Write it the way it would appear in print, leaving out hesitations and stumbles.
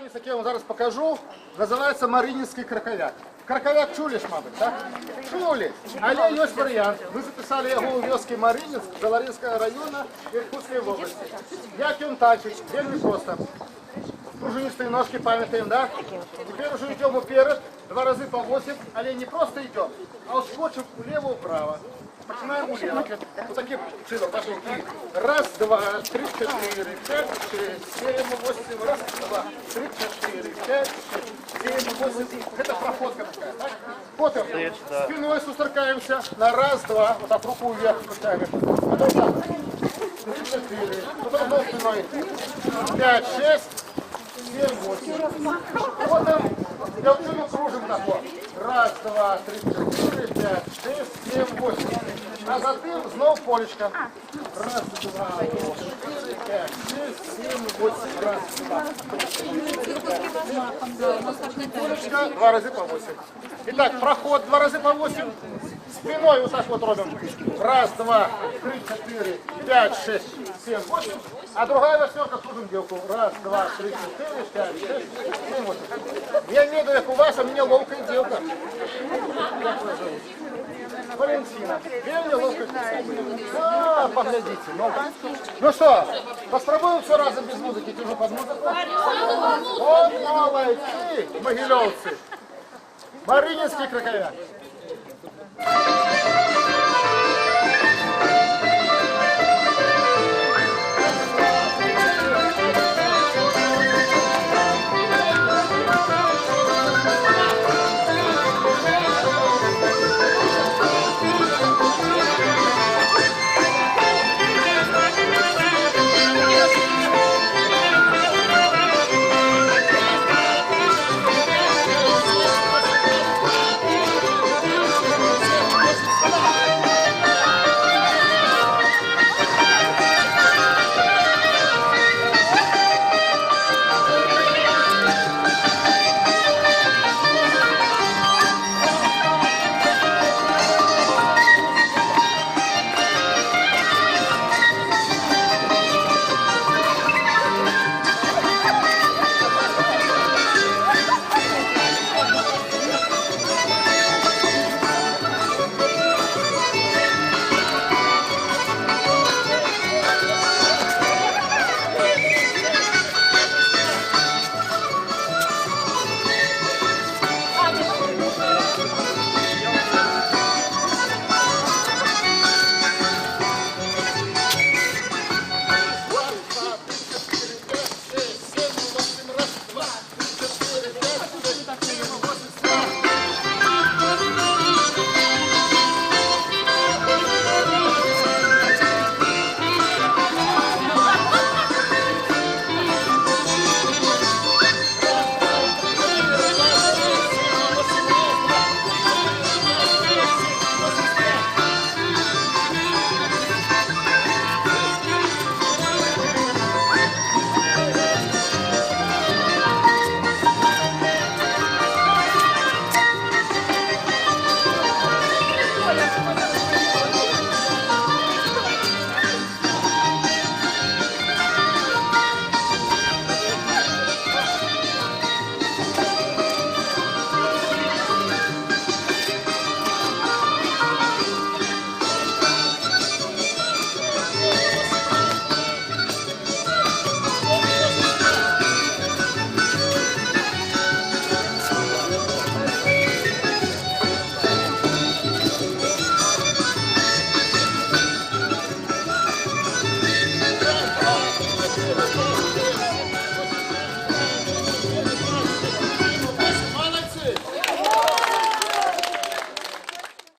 Танець, який я вам зараз покажу, називається Марининський краковяк. Краковяк чули ж, мабуть, так? Чули. Але є варіант. Ми записали його у вёске Марининск, Белорецкого району Иркутской области. Як він танчить? Вельми просто. Пружинистые ножки памятаем, да? Теперь уже идем вперед, 2 раза по 8, але не просто идем, а ускочим влево-вправо. Начинаем улево. Вот таким чином пошли. 1, 2, 3, 4, 5, 6, 7, 8. 1, 2, 3, 4, 5, 6, 7, 8. Это проходка такая, так? Потом спиной сустракаемся на 1, 2. Вот так руку вверх поставим. Потом так. 3, 4. Потом ног спиной. 5, 6. 7, 8. Потом делчину кружим так вот. 1, 2, 3, 4, 5, 6, 7, 8. А затем снова полечко. 1, 2, 3, 4, 5, 6, 7, 8. 1, 2. Полечко 2 раза по 8. Итак, проход 2 раза по 8. Спиной вот так вот робим. 1, 2, 3, 4, 5, 6, 7, 8. А другая восьмерка кружим девку. 1, 2, 3, 4, 5, 6, 7, 8. Я не знаю, как у вас, а мне ловкая девка. Как вы зовут? Валентина. Вельми ловкая девка. А, поглядите. Ну что, попробуем все разом без музыки, тяжу под музыку. Вот молодцы, могилевцы. Марининский краковяк.